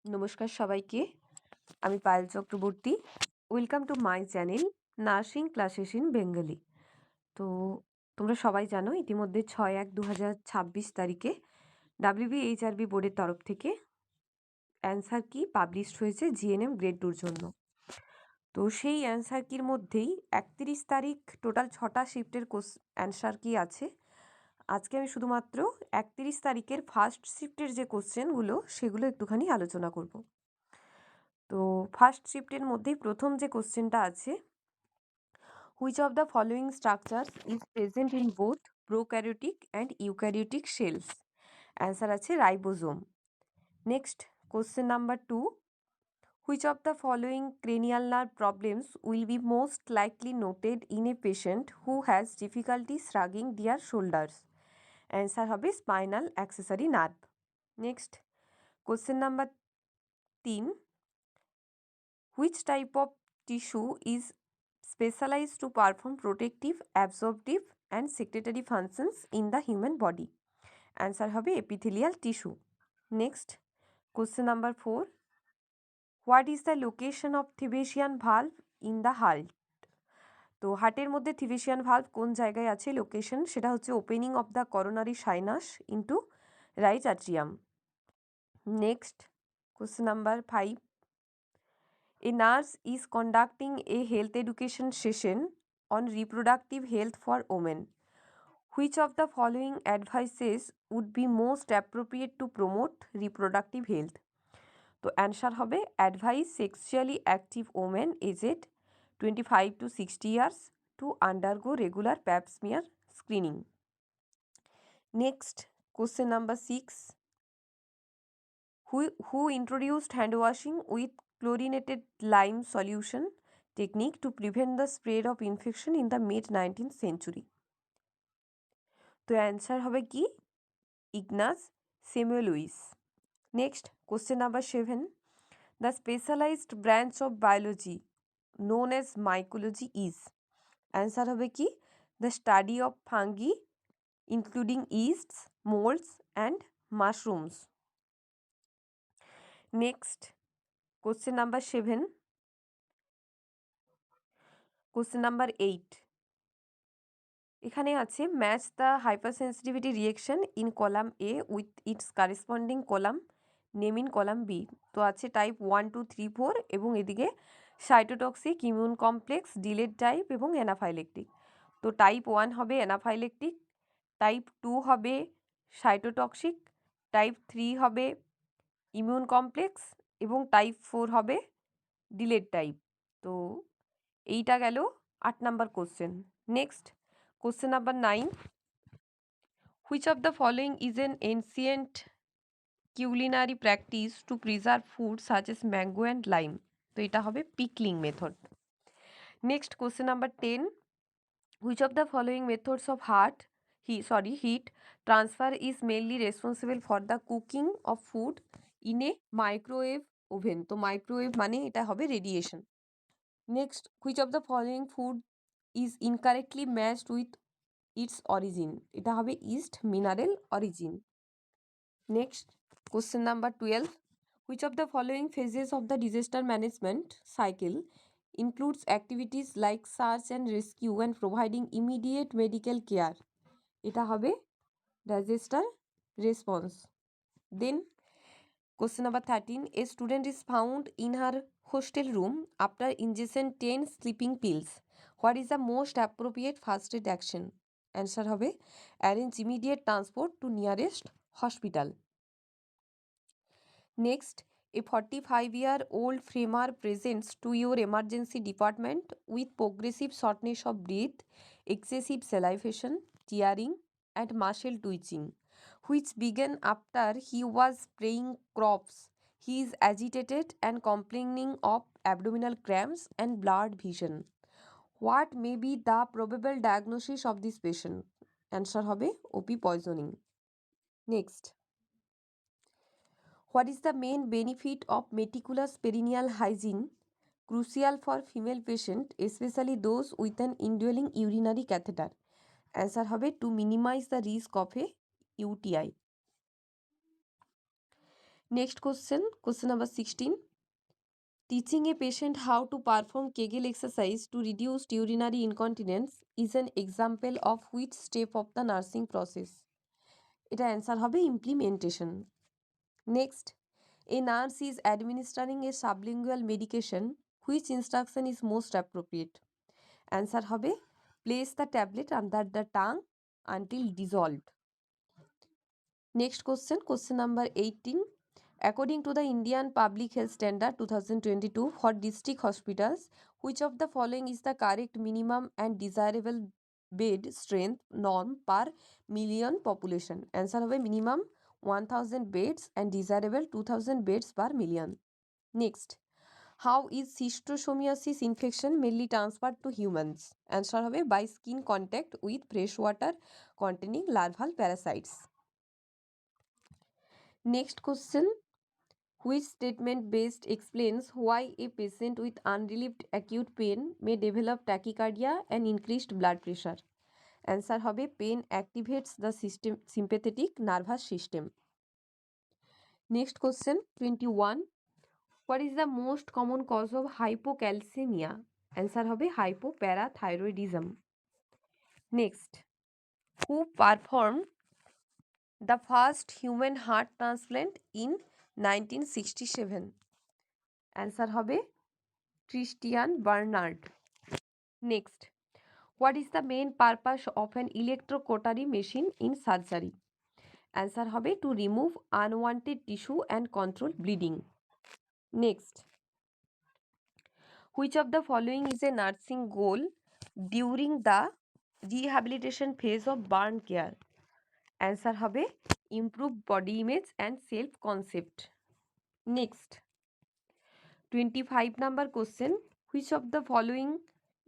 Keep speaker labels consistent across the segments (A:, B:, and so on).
A: নমস্কার সবাইকে, আমি Payel Chakraborty. Welcome to my channel nursing classes in Bengali. তো তোমরা সবাই জানো ইতিমধ্যে 6/1/2026 তারিখে WBHRB বোর্ডের তরফ থেকে অ্যান্সার কি পাবলিশড হয়েছে GNM গ্রেড 2-র জন্য। তো সেই অ্যান্সার কির মধ্যেই 31 তারিখ টোটাল 6টা শিফটের অ্যান্সার কি আছে। আজকে আমি শুধুমাত্র 31 তারিখের ফার্স্ট শিফটের যে কোশ্চেনগুলো সেগুলো একটুখানি আলোচনা করব। তো ফার্স্ট শিফটের মধ্যেই প্রথম যে কোশ্চেনটা আছে, which of the following structures is present in both prokaryotic and eukaryotic cells? Answer আছে ribosome. Next question number 2, which of the following cranial nerve problems will be most likely noted in a patient who has difficulty shrugging their shoulders? Answer হবে spinal accessory nerve. Next question number 3, which type of tissue is specialized to perform protective, absorptive and secretory functions in the human body? Answer হবে epithelial tissue. Next, question number 4, what is the location of Thibesian valve in the heart? তো হার্টের মধ্যে থিবেশিয়ান valve কোন জায়গায় আছে location, সেটা হচ্ছে opening of the coronary sinus into right atrium. Next question number 5, a nurse is conducting a health education session on reproductive health for women. Which of the following advices would be most appropriate to promote reproductive health? তো answer হবে advise sexually active women aged 25 to 60 years to undergo regular pap smear screening. Next, question number 6, who introduced hand washing with chlorinated lime solution technique to prevent the spread of infection in the mid 19th century? তো answer হবে কি Ignaz Semmelweis. Next question number 7, the specialized branch of biology known as mycology is? Answer হবে কি the study of fungi including yeasts, molds and mushrooms. Next question number 7, question number 8, এখানে আছে match the hypersensitivity reaction in column A with its corresponding column name in column B. তো আছে type 1, 2, 3, 4 এবং এদিকে cytotoxic, immune complex, delayed type এবং anaphylactic. তো type 1 হবে anaphylactic, type 2 হবে সাইটোটক্সিক, টাইপ 3 হবে ইমিউন কমপ্লেক্স এবং টাইপ 4 হবে ডিলেড টাইপ। তো এইটা গেল 8 number question. Next question number 9, which of the following is an ancient culinary practice to preserve food such as mango and lime? তো এটা হবে pickling method. Next question number 10, which of the following methods of heat transfer is mainly responsible for the cooking of food in a microwave oven? তো microwave মানে এটা হবে radiation. Next, which of the following food is incorrectly matched with its origin? এটা হবে east mineral origin. Next question number 12, which of the following phases of the disaster management cycle includes activities like search and rescue and providing immediate medical care? এটা হবে disaster response. Then question number 13, a student is found in her hostel room after ingesting 10 sleeping pills. What is the most appropriate first aid action? Answer হবে arrange immediate transport to nearest hospital. Next, a 45-year-old framer presents to your emergency department with progressive shortness of breath, excessive salivation, tearing, and muscle twitching, which began after he was spraying crops. He is agitated and complaining of abdominal cramps and blurred vision. What may be the probable diagnosis of this patient? Answer হবে OP poisoning. Next, what is the main benefit of meticulous perineal hygiene, crucial for female patient, especially those with an indwelling urinary catheter? Answer হবে to minimize the risk of a UTI. Next question, question number 16. Teaching a patient how to perform Kegel exercise to reduce urinary incontinence is an example of which step of the nursing process? এটা answer হবে implementation. Next, a nurse is administering a sublingual medication. Which instruction is most appropriate? Answer হবে place the tablet under the tongue until dissolved. Next question, question number 18. According to the Indian Public Health Standard 2022 for district hospitals, which of the following is the correct minimum and desirable bed strength norm per million population? Answer হবে minimum 1000 beds and desirable 2000 beds per million. Next, how is schistosomiasis infection mainly transferred to humans? Answer হবে by skin contact with fresh water containing larval parasites. Next question, which statement best explains why a patient with unrelieved acute pain may develop tachycardia and increased blood pressure? Answer হবে pain activates the sympathetic nervous system. Next question, 21. What is the most common cause of hypocalcemia? Answer হবে hypoparathyroidism. Next, who performed the first human heart transplant in 1967? Answer হবে Christian Barnard. Next, what is the main purpose of an electrocautery machine in surgery? Answer হবে to remove unwanted tissue and control bleeding. Next, which of the following is a nursing goal during the rehabilitation phase of burn care? Answer হবে improve body image and self concept. Next, 25 number question, which of the following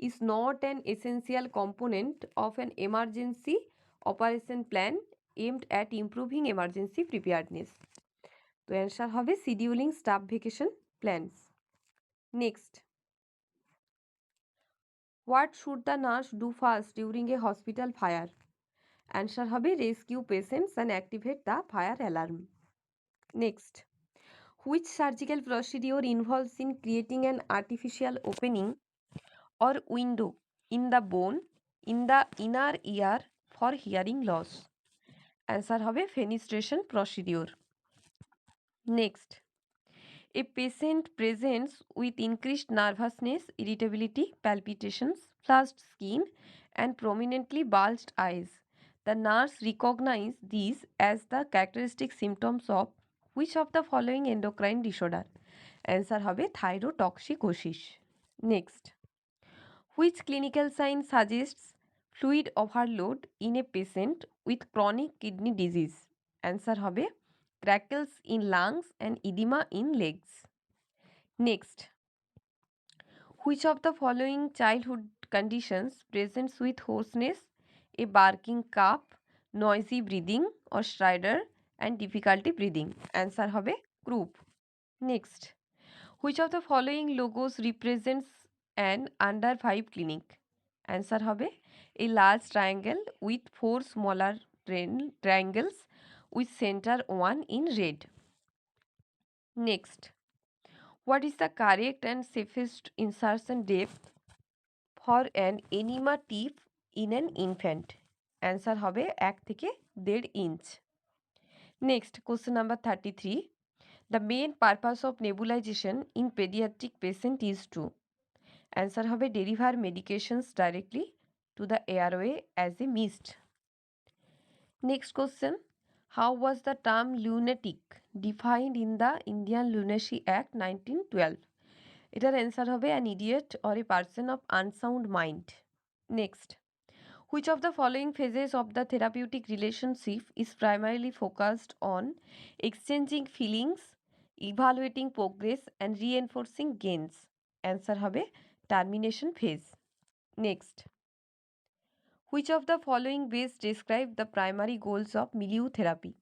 A: is not an essential component of an emergency operation plan aimed at improving emergency preparedness? তো answer হবে scheduling staff vacation plans. Next, what should the nurse do first during a hospital fire? Answer হবে rescue patients and activate the fire alarm. Next, which surgical procedure involves in creating an artificial opening or window in the bone in the inner ear for hearing loss? Answer হবে fenestration procedure. Next, a patient presents with increased nervousness, irritability, palpitations, flushed skin and prominently bulged eyes. The nurse recognizes these as the characteristic symptoms of which of the following endocrine disorder? Answer হবে thyrotoxicosis. Next, which clinical sign suggests fluid overload in a patient with chronic kidney disease? Answer হবে crackles in lungs and edema in legs. Next, which of the following childhood conditions presents with hoarseness, a barking cough, noisy breathing or stridor and difficulty breathing? Answer হবে croup. Next, which of the following logos represents an under 5 clinic? Answer হবে a large triangle with 4 smaller triangles with center one in red. Next, what is the correct and safest insertion depth for an enema tip in an infant? Answer হবে 1 থেকে 1.5 inch. Next, question number 33. The main purpose of nebulization in pediatric patient is to? Answer হবে deliver medications directly to the airway as a mist. Next question, how was the term lunatic defined in the Indian Lunacy Act 1912? এটার answer হবে an idiot or a person of unsound mind. Next, which of the following phases of the therapeutic relationship is primarily focused on exchanging feelings, evaluating progress and reinforcing gains? Answer হবে termination phase. Next, which of the following best describe the primary goals of milieu therapy?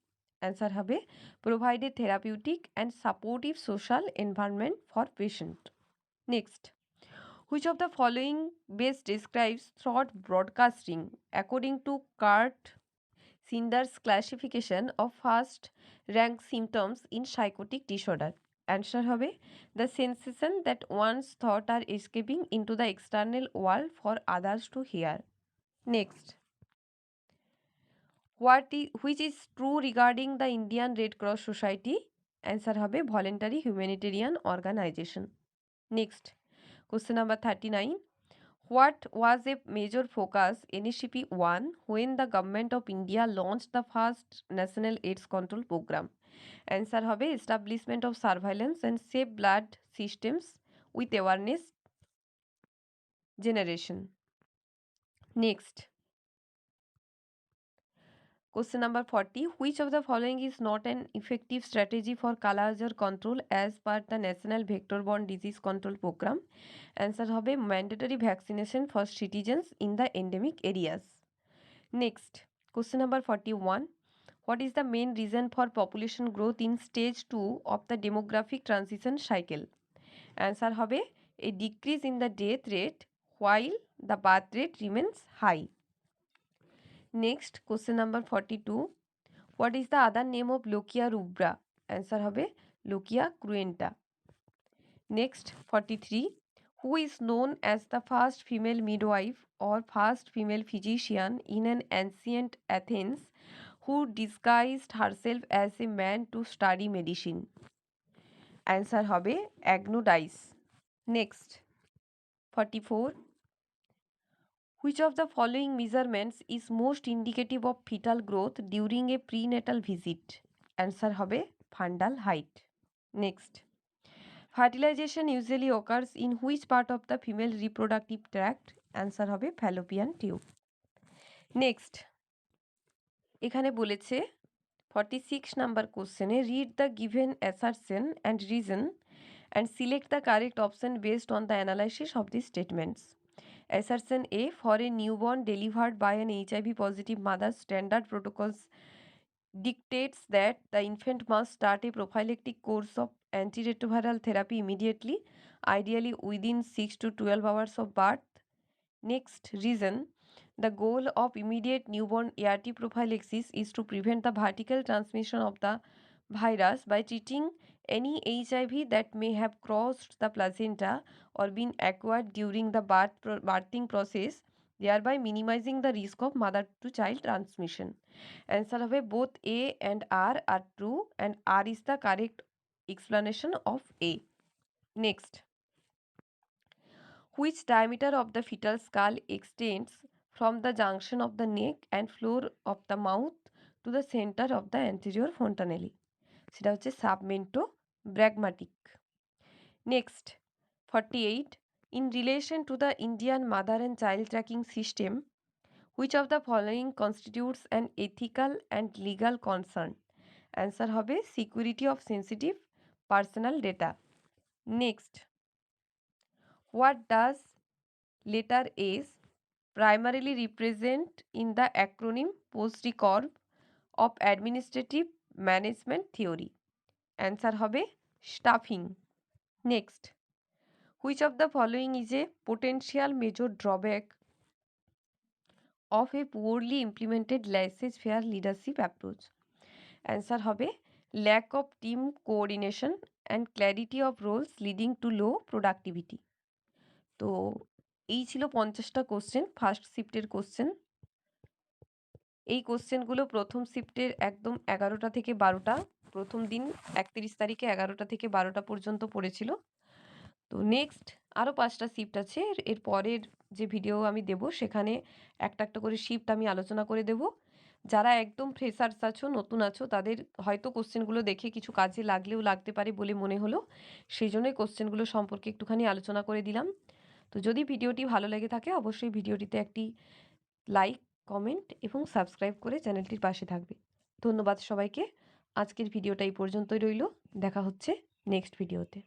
A: Answer হবে provide a therapeutic and supportive social environment for patient. Next, which of the following best describes thought broadcasting according to Kurt Sinder's classification of first rank symptoms in psychotic disorder. Answer হবে the sensation that one's thoughts are escaping into the external world for others to hear. Next, which is true regarding the Indian Red Cross Society? Answer হবে voluntary humanitarian organization. Next, question number 39. What was a major focus NSCP 1 when the government of India launched the first national AIDS control program? Answer হবে establishment of surveillance and safe blood systems with awareness generation. Next, question number 40. Which of the following is not an effective strategy for Kala-Azar control as per the National Vector-Borne Disease Control Program? Answer হবে mandatory vaccination for citizens in the endemic areas. Next, question number 41. What is the main reason for population growth in stage 2 of the demographic transition cycle? Answer হবে a decrease in the death rate while the birth rate remains high. Next, question number 42. What is the other name of Lochia rubra? Answer হবে Lochia cruenta. Next, 43. Who is known as the first female midwife or first female physician in an ancient Athens who disguised herself as a man to study medicine? Answer হবে Agnodice. Next, 44. Which of the following measurements is most indicative of fetal growth during a prenatal visit? Answer হবে fundal height. Next, fertilization usually occurs in which part of the female reproductive tract? Answer হবে fallopian tube. Next, এখানে বলেছে 46 number question read the given assertion and reason and select the correct option based on the analysis of these statements. Assertion A. For a newborn delivered by an HIV positive mother, standard protocols dictates that the infant must start a prophylactic course of antiretroviral therapy immediately, ideally within 6 to 12 hours of birth. Next, reason. The goal of immediate newborn ART prophylaxis is to prevent the vertical transmission of the virus by treating any HIV that may have crossed the placenta or been acquired during the birthing process, thereby minimizing the risk of mother to child transmission. Answer হবে both A and R are true and R is the correct explanation of A. Next, which diameter of the fetal skull extends from the junction of the neck and floor of the mouth to the center of the anterior fontanelle? সেটা হচ্ছে submentobrachmatic. Next, 48. In relation to the Indian mother and child tracking system, which of the following constitutes an ethical and legal concern? Answer হবে security of sensitive personal data. Next, what does letter S primarily represent in the acronym POST-CORB of administrative management theory? Answer হবে staffing. Next, which of the following is a potential major drawback of a poorly implemented laissez-faire leadership approach? Answer হবে lack of team coordination and clarity of roles leading to low productivity. তো এই ছিল 50টা question first শিফটের question. এই কোশ্চেনগুলো প্রথম শিফটের একদম 11টা থেকে 12টা, প্রথম দিন 31 তারিখে 11টা থেকে 12টা পর্যন্ত পড়েছিল। তো নেক্সট আরও 5টা শিফট আছে, এর পরের যে ভিডিও আমি দেব সেখানে একটা একটা করে শিফট আমি আলোচনা করে দেব। যারা একদম ফ্রেশার্স আছো, নতুন আছো, তাদের হয়তো কোশ্চেনগুলো দেখে কিছু কাজে লাগলেও লাগতে পারে বলে মনে হলো, সেই জন্যই কোশ্চেনগুলো সম্পর্কে একটুখানি আলোচনা করে দিলাম। তো যদি ভিডিওটি ভালো লেগে থাকে অবশ্যই ভিডিওটিতে একটি লাইক, কমেন্ট এবং সাবস্ক্রাইব করে চ্যানেলটির পাশে থাকবে। ধন্যবাদ সবাইকে। আজকের ভিডিওটা এই পর্যন্তই রইল। দেখা হচ্ছে নেক্সট ভিডিওতে।